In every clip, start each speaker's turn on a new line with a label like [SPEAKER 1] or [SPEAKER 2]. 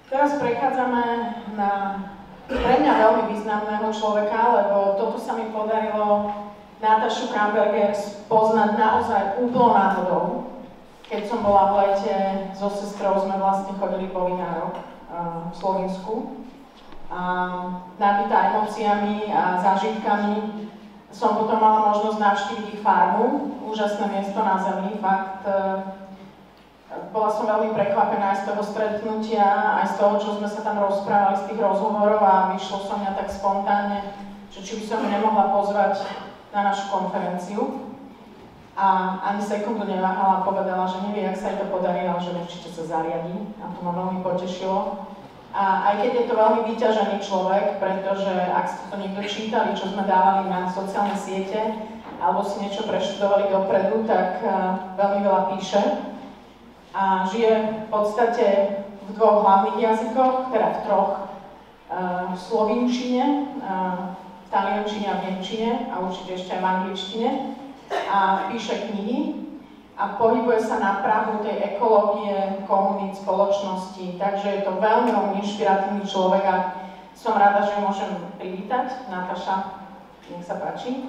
[SPEAKER 1] Teraz prechádzame na pre mňa veľmi významného človeka, lebo toto sa mi podarilo Natašu Kramberger poznať naozaj úplnou náhodou. Keď som bola v lete so sestrou, sme vlastne chodili po vinároch v Slovinsku. A nabitá emóciami a zážitkami som potom mala možnosť navštíviť ich farmu. Úžasné miesto na zemi, fakt. Bola som veľmi prekvapená aj z toho stretnutia, aj z toho, čo sme sa tam rozprávali, z tých rozhovorov a vyšlo sa mňa tak spontánne, že či by som ju nemohla pozvať na našu konferenciu. A ani sekundu neváhala a povedala, že nevie, jak sa jej to podarí, ale že určite sa zariadí. A to ma veľmi potešilo. A aj keď je to veľmi vyťažený človek, pretože ak ste to niekto čítali, čo sme dávali na sociálne siete, alebo si niečo preštudovali dopredu, tak veľmi veľa píše. A žije v podstate v dvoch hlavných jazykoch, teda v troch, v slovinčine, v taliančine a v nemčine a určite ešte aj v angličtine. A píše knihy a pohybuje sa na prahu tej ekológie, komunít, spoločnosti. Takže je to veľmi, veľmi inšpiratívny človek a som rada, že ju môžem privítať. Nataša, nech sa páči.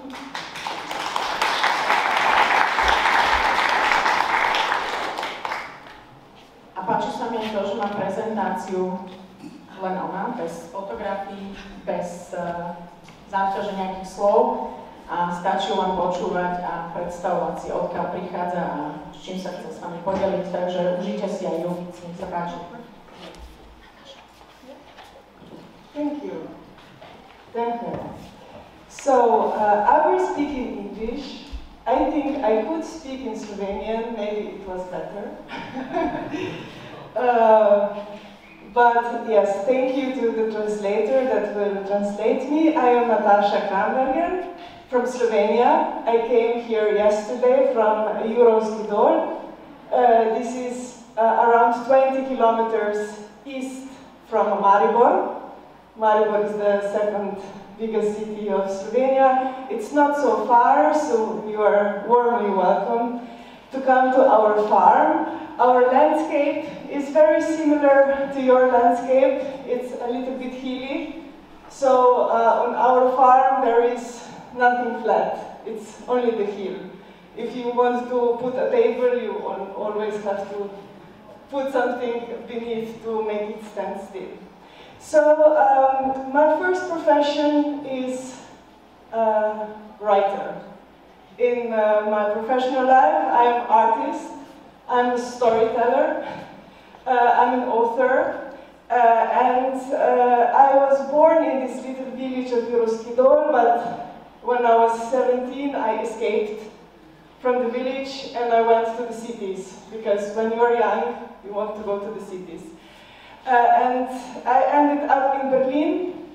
[SPEAKER 1] A páči sa mi aj to, že má prezentáciu len ona, bez fotografií, bez záťaže nejakých slov a stačí len počúvať a predstavovať si, odkiaľ prichádza a s čím sa chce s vami podeliť, takže užite si aj ju, nech sa páči.
[SPEAKER 2] Thank you. Thank you. So, I will speak in English. I think I could speak in Slovenian, maybe it was better. But yes, thank you to the translator that will translate me. I am Nataša Kramberger from Slovenia. I came here yesterday from Jurovský. This is around 20 kilometers east from Maribor. Maribor is the second biggest city of Slovenia. It's not so far, so you are warmly welcome to come to our farm. Our landscape is very similar to your landscape. It's a little bit hilly. So on our farm there is nothing flat. It's only the hill. If you want to put a table, you always have to put something beneath to make it stand still. So my first profession is writer. In my professional life, I'm an artist, I'm a storyteller, I'm an author, and I was born in this little village of Jurovský, but when I was 17, I escaped from the village and I went to the cities, because when you are young, you want to go to the cities. And I ended up in Berlin,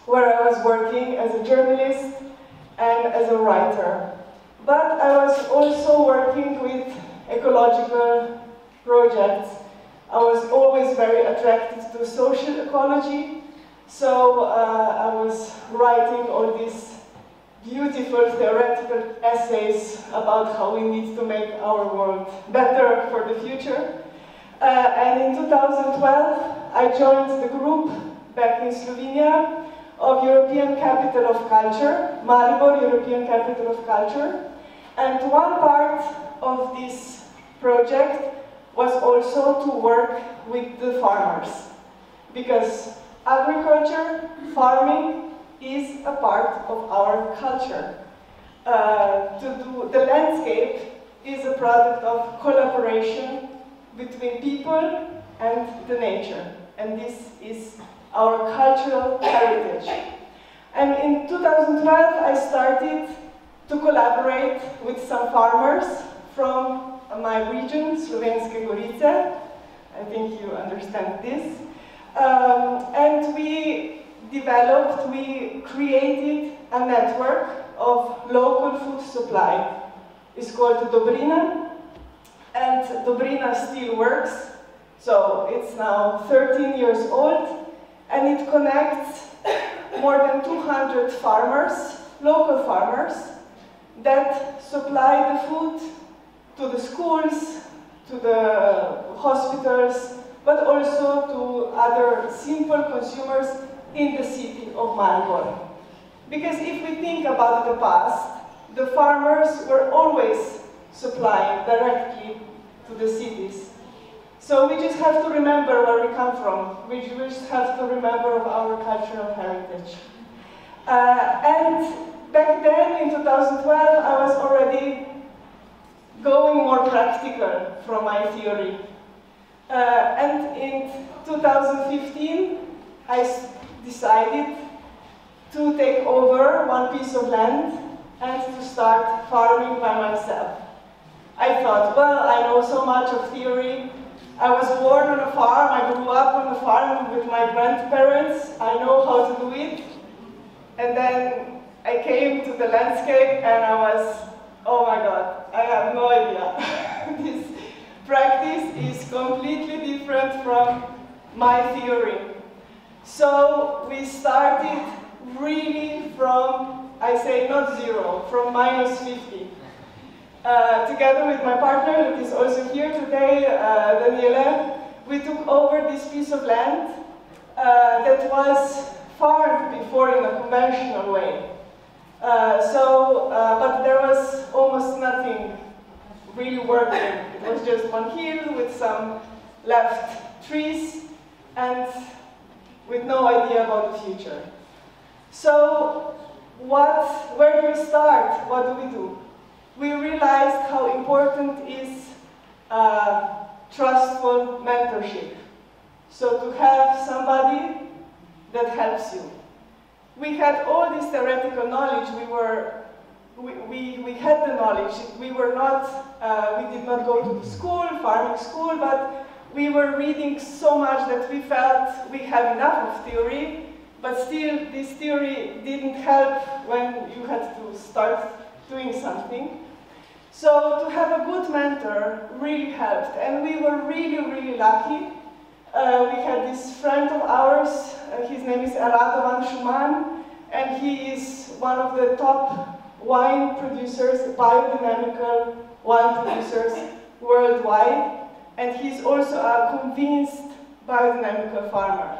[SPEAKER 2] where I was working as a journalist and as a writer. But I was also working with ecological projects. I was always very attracted to social ecology, so I was writing all these beautiful theoretical essays about how we need to make our world better for the future. And in 2012, I joined the group back in Slovenia of European Capital of Culture, Maribor European Capital of Culture. And one part of this project was also to work with the farmers, because agriculture, farming, is a part of our culture. The landscape is a product of collaboration between people and the nature, and this is our cultural heritage. And in 2012 I started to collaborate with some farmers from my region, Slovenské Gorice. I think you understand this. And we created a network of local food supply. It's called Dobrina, and Dobrina still works. So it's now 13 years old, and it connects more than 200 farmers, local farmers, that supply the food to the schools, to the hospitals, but also to other simple consumers in the city of Maribor. Because if we think about the past, the farmers were always supplying directly to the cities. So we just have to remember where we come from. We just have to remember of our cultural heritage. And back then, in 2012, I was already going more practical from my theory. And in 2015, I decided to take over one piece of land and to start farming by myself. I thought, well, I know so much of theory. I was born on a farm, I grew up on a farm with my grandparents. I know how to do it. And then I came to the landscape and I was, oh my God, I have no idea. This practice is completely different from my theory. So we started really from, I say not zero, from -50. Together with my partner, that is also here today, Daniela, we took over this piece of land that was farmed before in a conventional way. But there was almost nothing really working. It was just one hill with some left trees and with no idea about the future. So where do we start? What do we do? We realized how important is trustful mentorship. So to have somebody that helps you. We had all this theoretical knowledge. We had the knowledge. We did not go to the school, farming school, but we were reading so much that we felt we have enough of theory, but still this theory didn't help when you had to start doing something. So to have a good mentor really helped, and we were really, really lucky. We had this friend of ours, his name is Radovan Schumann, and he is one of the top wine producers, biodynamical wine producers worldwide, and he's also a convinced biodynamical farmer.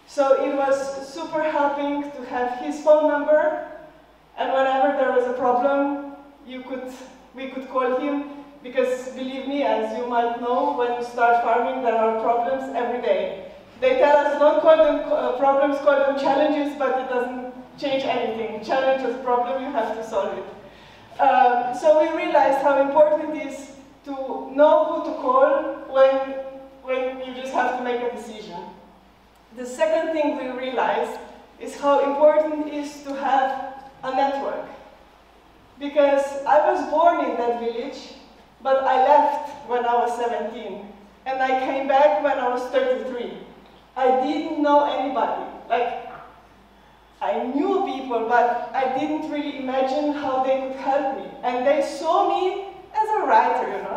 [SPEAKER 2] So it was super helping to have his phone number, and whenever there was a problem, we could call him, because believe me, as you might know, when you start farming, there are problems every day. They tell us don't call them problems, call them challenges, but it doesn't change anything. Challenge is a problem, you have to solve it. So we realized how important it is to know who to call when you just have to make a decision. The second thing we realized is how important it is to have a network. Because I was born in that village, but I left when I was 17, and I came back when I was 33. I didn't know anybody. Like, I knew people, but I didn't really imagine how they could help me. And they saw me as a writer, you know.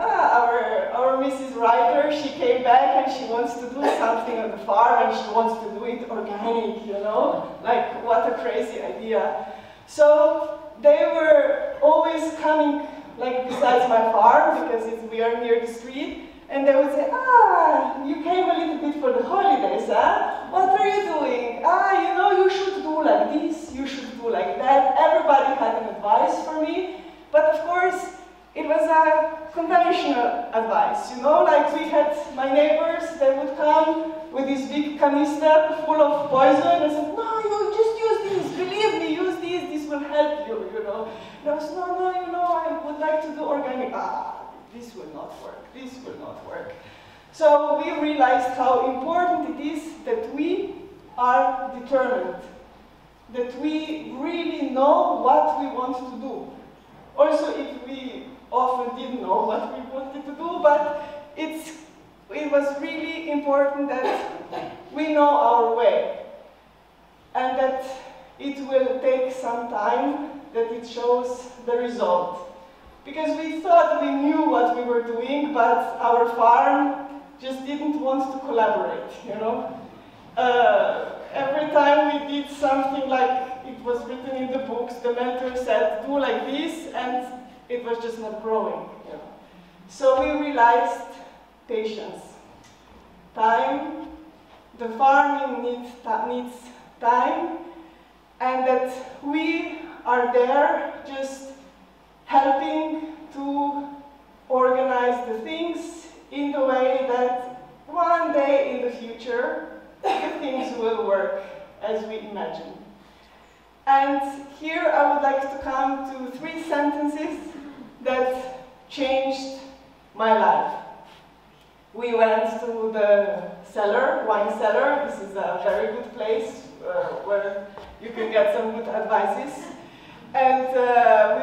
[SPEAKER 2] Our Mrs. Writer, she came back and she wants to do something on the farm, and she wants to do it organic, you know. Like, what a crazy idea. So they were always coming, like, besides my farm, because we are near the street, and they would say, you came a little bit for the holidays, huh? What are you doing? You know, you should do like this, you should do like that. Everybody had an advice for me, but of course, it was a conventional advice, you know, like we had my neighbors, they would come with this big canister full of poison, and said, no, you just use this, believe me, use this will help you, you know. And I was, no, you know, I would like to do organic. This will not work, this will not work. So we realized how important it is that we are determined, that we really know what we want to do. Also, if we often didn't know what we wanted to do, but it was really important that we know our way, and that it will take some time that it shows the result. Because we thought we knew what we were doing, but our farm just didn't want to collaborate, you know. Every time we did something like it was written in the books, the mentor said, do like this, and it was just not growing, you know. So we realized patience. Time the farming needs time, and that we are there just helping to organize the things in the way that one day in the future the things will work as we imagine. And here I would like to come to 3 sentences that changed my life. We went to the cellar, wine cellar. This is a very good place where you can get some good advices. And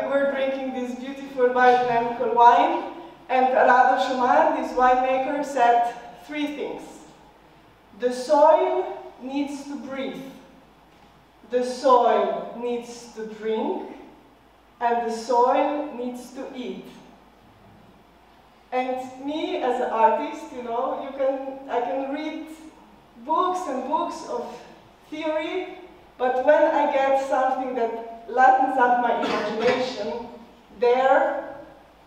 [SPEAKER 2] we were drinking this beautiful biodynamical wine, and Rado Schumann, this winemaker, said 3 things. The soil needs to breathe, the soil needs to drink, and the soil needs to eat. And me as an artist, you know, I can read books and books of theory, but when I get something that lightens up my imagination, there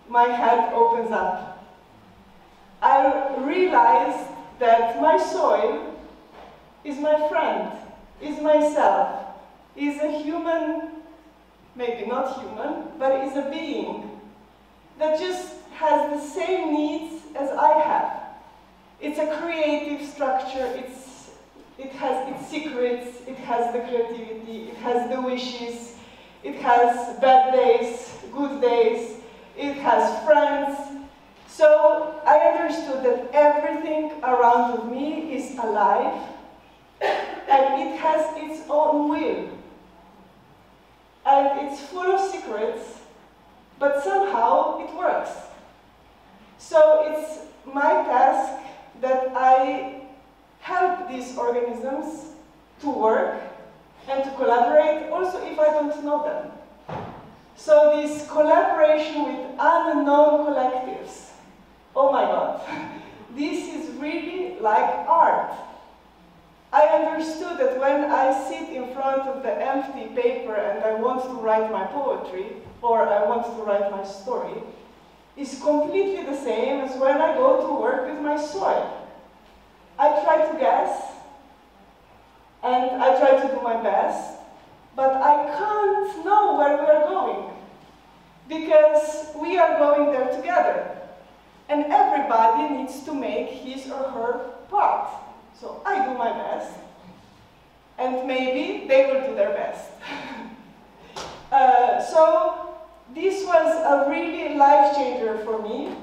[SPEAKER 2] my head opens up. I realized that my soil is my friend, is myself, is a human, maybe not human, but is a being that just has the same needs as I have. It's a creative structure, it has its secrets, it has the creativity, it has the wishes, it has bad days, good days, it has friends. So I understood that everything around me is alive and it has its own will. And it's full of secrets, but somehow it works. So it's my task that I help these organisms to work and to collaborate, also if I don't know them. So this collaboration with unknown collectives, oh my God, this is really like art. I understood that when I sit in front of the empty paper and I want to write my poetry, or I want to write my story, is completely the same as when I go to work with my soil. I try to guess, and I try to do my best, but I can't know where we are going, because we are going there together, and everybody needs to make his or her part. So I do my best, and maybe they will do their best. So this was a really life changer for me,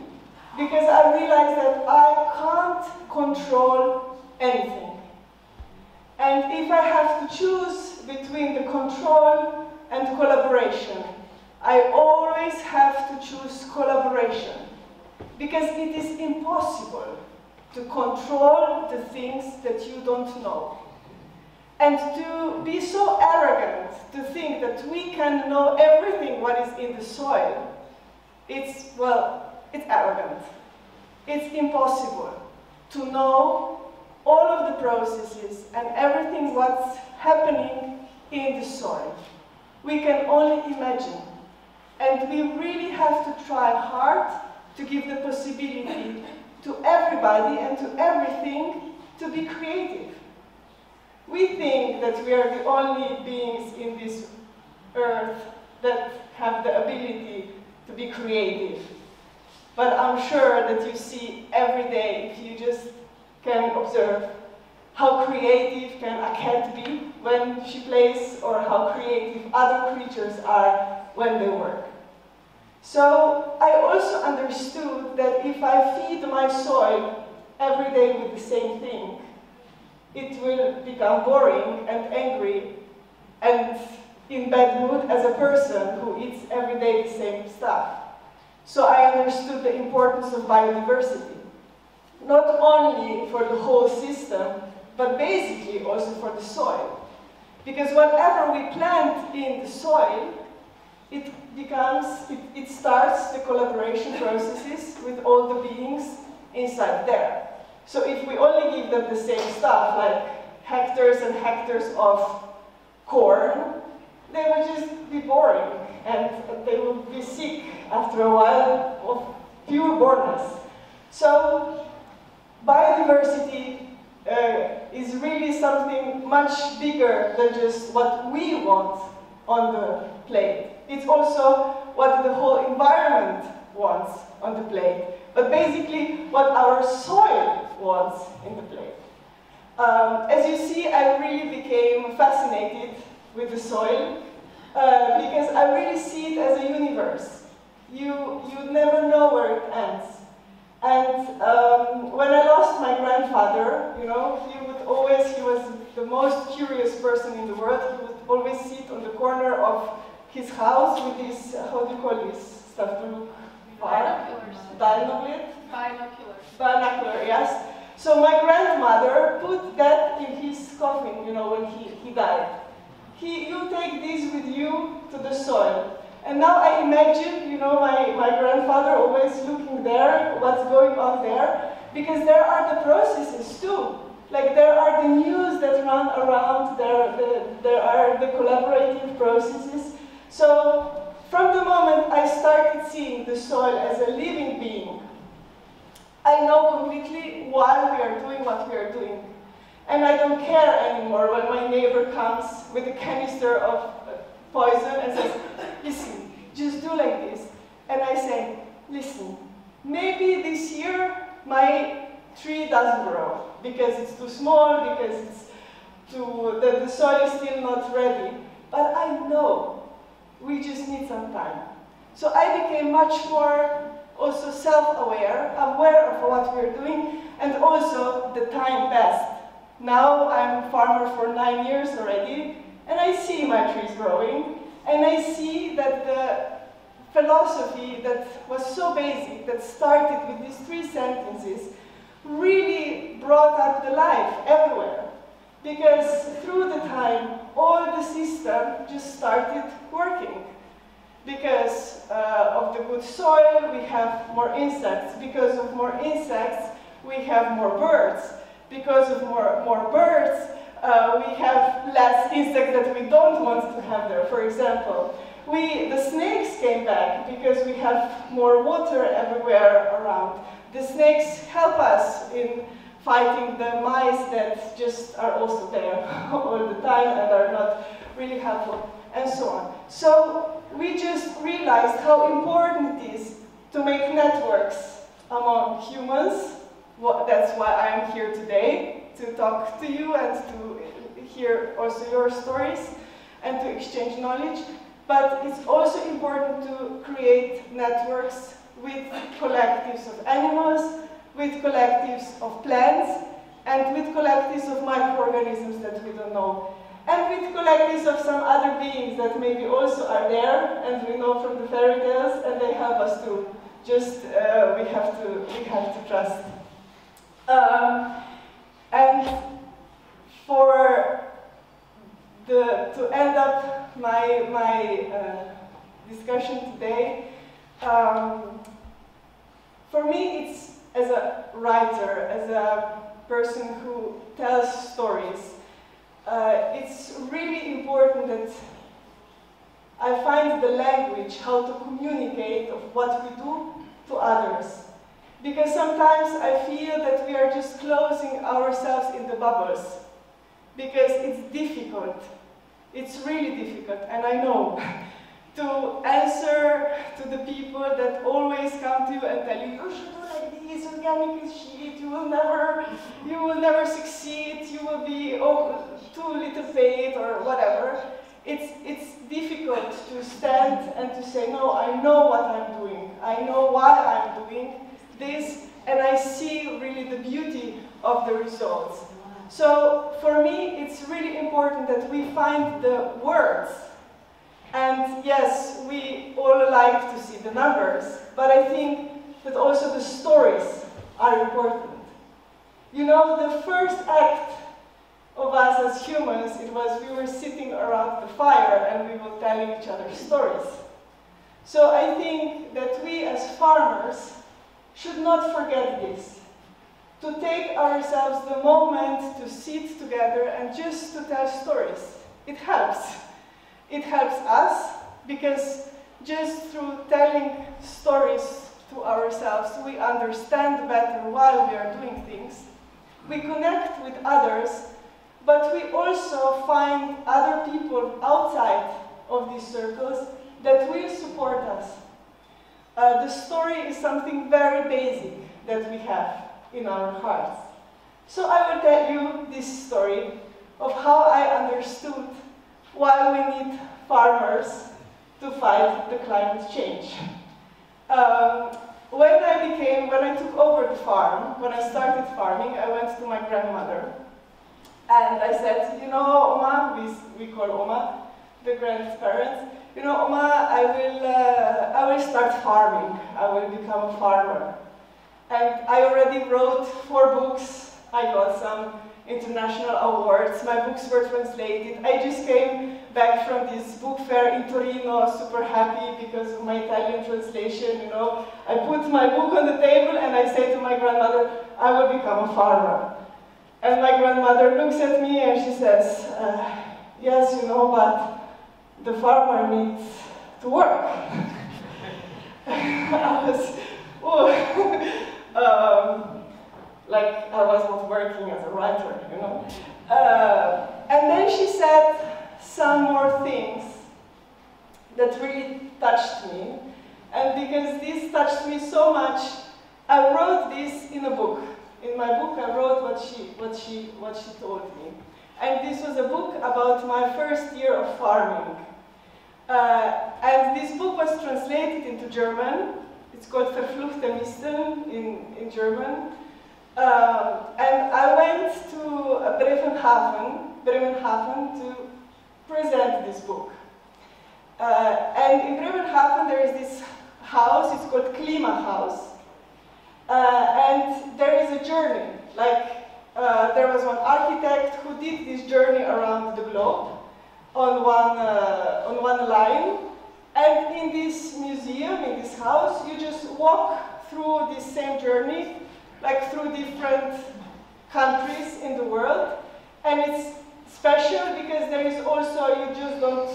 [SPEAKER 2] because I realized that I can't control anything. And if I have to choose between the control and collaboration, I always have to choose collaboration, because it is impossible to control the things that you don't know. And to be so arrogant to think that we can know everything what is in the soil, it's arrogant. It's impossible to know all of the processes and everything what's happening in the soil. We can only imagine. And we really have to try hard to give the possibility to everybody and to everything to be creative. We think that we are the only beings in this earth that have the ability to be creative. But I'm sure that you see every day, if you just can observe, how creative can a cat be when she plays, or how creative other creatures are when they work. So I also understood that if I feed my soil every day with the same thing, it will become boring and angry and in bad mood as a person who eats every day the same stuff. So I understood the importance of biodiversity, not only for the whole system, but basically also for the soil. Because whatever we plant in the soil, it starts the collaboration processes with all the beings inside there. So if we only give them the same stuff, like hectares and hectares of corn, they will just be boring, and they will be sick after a while of pure boredom. So biodiversity is really something much bigger than just what we want on the plate. It's also what the whole environment wants on the plate, but basically what our soil wants in the plate. As you see, I really became fascinated with the soil because I really see it as a universe. You never know where it ends. And when I lost my grandfather, you know, he was the most curious person in the world. He would always sit on the corner of his house with his, how do you call this stuff to look far? Binoculars. Binocular, yes. So my grandmother put that in his coffin, you know, when he died. You take this with you to the soil. And now I imagine, you know, my grandfather always looking there, what's going on there, because there are the processes too. Like there are the news that run around, there are the collaborative processes. So from the moment I started seeing the soil as a living being, I know completely why we are doing what we are doing. And I don't care anymore when my neighbor comes with a canister of poison and says, listen, just do like this. And I say, listen, maybe this year my tree doesn't grow because it's too small, because the soil is still not ready. But I know we just need some time. So I became much more also self-aware, aware of what we're doing, and also the time passed. Now I'm a farmer for 9 years already, and I see my trees growing, and I see that the philosophy that was so basic, that started with these 3 sentences, really brought up the life everywhere. Because through the time, all the system just started working. Because of the good soil, we have more insects. Because of more insects, we have more birds. Because of more birds, we have less insects that we don't want to have there. For example, the snakes came back because we have more water everywhere around. The snakes help us in fighting the mice that just are also there all the time and are not really helpful, and so on. So we just realized how important it is to make networks among humans. That's why I'm here today, to talk to you and to hear also your stories and to exchange knowledge. But it's also important to create networks with collectives of animals, with collectives of plants, and with collectives of microorganisms that we don't know. And with collectives of some other beings that maybe also are there, and we know from the fairy tales, and they help us too. Just, we have to trust. And to end up my discussion today, for me it's as a writer, as a person who tells stories, it's really important that I find the language, how to communicate of what we do to others. Because sometimes I feel that we are just closing ourselves in the bubbles. Because it's difficult. It's really difficult, and I know, to answer to the people that always come to you and tell you, you should do like this, organic is shit, you will never succeed, you will be too little paid or whatever. It's difficult to stand and to say, no, I know what I'm doing. I know why I'm doing this, and I see really the beauty of the results. So for me, it's really important that we find the words. And yes, we all like to see the numbers, but I think that also the stories are important. You know, the first act of us as humans, it was we were sitting around the fire and we were telling each other stories. So I think that we as farmers should not forget this. To take ourselves the moment to sit together and just to tell stories. It helps. It helps us because just through telling stories to ourselves, we understand better why we are doing things. we connect with others, but we also find other people outside of these circles that will support us. The story is something very basic that we have in our hearts. So I will tell you this story of how I understood why we need farmers to fight the climate change. When I took over the farm, when I started farming, I went to my grandmother and I said, you know, Oma, we call Oma, the grandparents, you know, Oma, I will start farming. I will become a farmer. And I already wrote 4 books. I got some international awards. My books were translated. I just came back from this book fair in Torino, super happy because of my Italian translation, you know. I put my book on the table and I say to my grandmother, I will become a farmer. And my grandmother looks at me and she says, yes, you know, but the farmer needs to work. I was, like I was not working as a writer, you know. And then she said some more things that really touched me. And because this touched me so much, I wrote this in a book. In my book, I wrote what she told me. And this was a book about my first year of farming. And this book was translated into German. It's called Verfluchte Misten in German. And I went to Bremerhaven to present this book. And in Bremerhaven there is this house, it's called Klimahaus. And there is a journey, like there was one architect who did this journey around the globe on one line. And in this museum, in this house, you just walk through this same journey, like through different countries in the world. And it's special because there is also, you just don't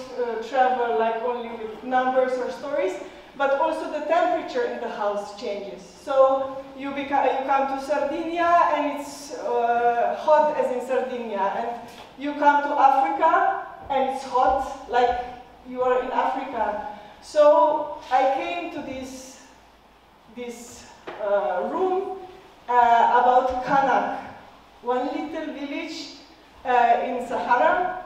[SPEAKER 2] travel like only with numbers or stories, but also the temperature in the house changes. So you come to Sardinia and it's hot as in Sardinia, and you come to Africa and it's hot like you are in Africa. So I came to this room about Kanak, one little village in Sahara.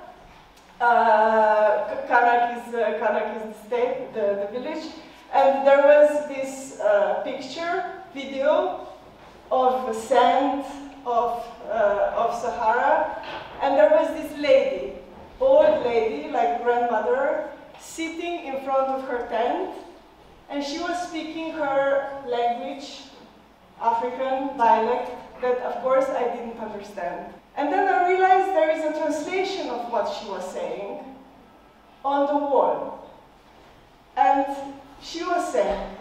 [SPEAKER 2] Kanak is the state, the village. And there was this video of sand of Sahara, and there was this lady, old lady, like grandmother, sitting in front of her tent, and she was speaking her language, African dialect, that of course I didn't understand. And then I realized there is a translation of what she was saying on the wall. And she was saying,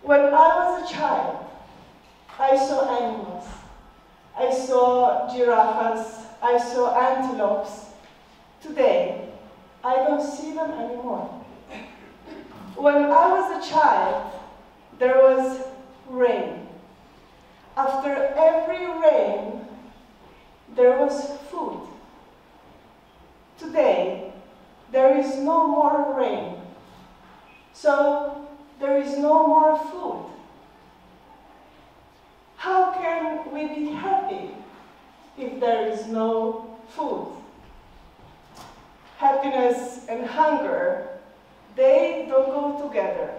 [SPEAKER 2] when I was a child, I saw animals. I saw giraffes, I saw antelopes. Today, I don't see them anymore. When I was a child, there was rain. After every rain, there was food. Today, there is no more rain. So, there is no more food. How can we be happy if there is no food? Happiness and hunger, they don't go together.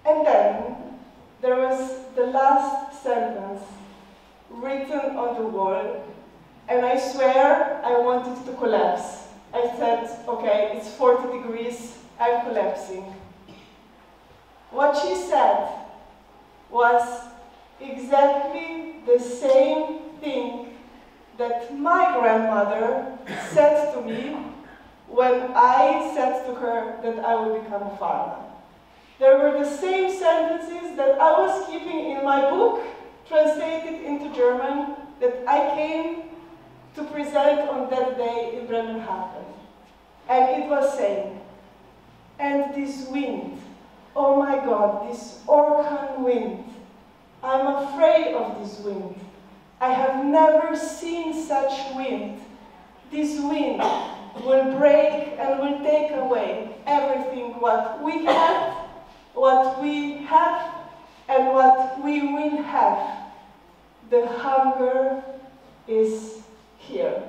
[SPEAKER 2] And then, there was the last sentence written on the wall, and I swear I wanted to collapse. I said, okay, it's 40 degrees, I'm collapsing. What she said was exactly the same thing that my grandmother said to me when I said to her that I would become a farmer. There were the same sentences that I was keeping in my book, translated into German, that I came to present on that day in Bremerhaven. And it was saying, and this wind, oh my God, this Orkan wind, I'm afraid of this wind. I have never seen such wind. This wind will break and will take away everything what we had, what we have, and what we will have. The hunger is here.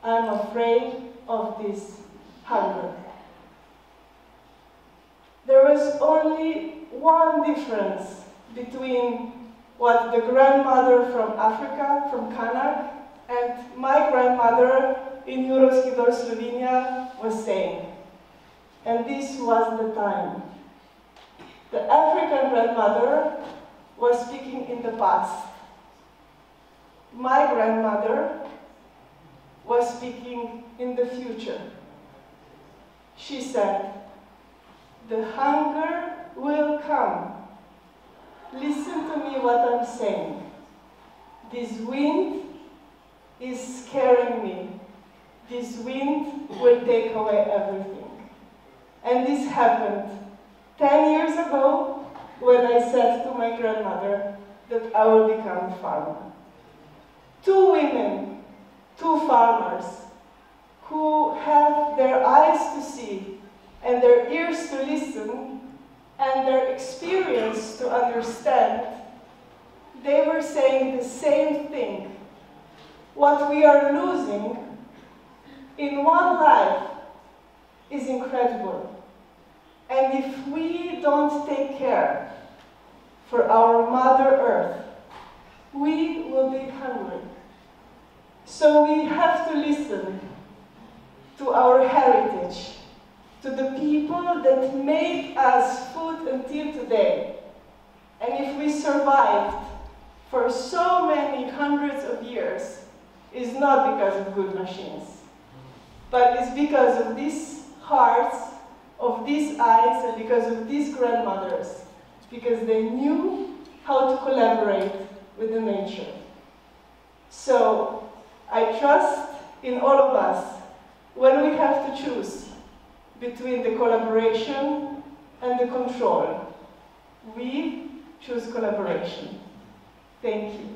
[SPEAKER 2] I'm afraid of this hunger. There was only one difference between what the grandmother from Africa, from Kanak, and my grandmother in Moravskom Lieskovom, Slovenia, was saying. And this was the time. The African grandmother was speaking in the past. My grandmother was speaking in the future. She said, the hunger will come. Listen to me what I'm saying. This wind is scaring me. This wind will take away everything. And this happened 10 years ago when I said to my grandmother that I will become a farmer. Two women, two farmers, who have their eyes to see and their ears to listen and their experience to understand, they were saying the same thing. What we are losing in one life is incredible. And if we don't take care for our Mother Earth, we will be hungry. So we have to listen to our heritage, to the people that made us food until today. And if we survived for so many hundreds of years, it's not because of good machines, but it's because of these hearts, of these eyes, and because of these grandmothers, because they knew how to collaborate with the nature. So I trust in all of us, when we have to choose between the collaboration and the control, we choose collaboration. Thank you.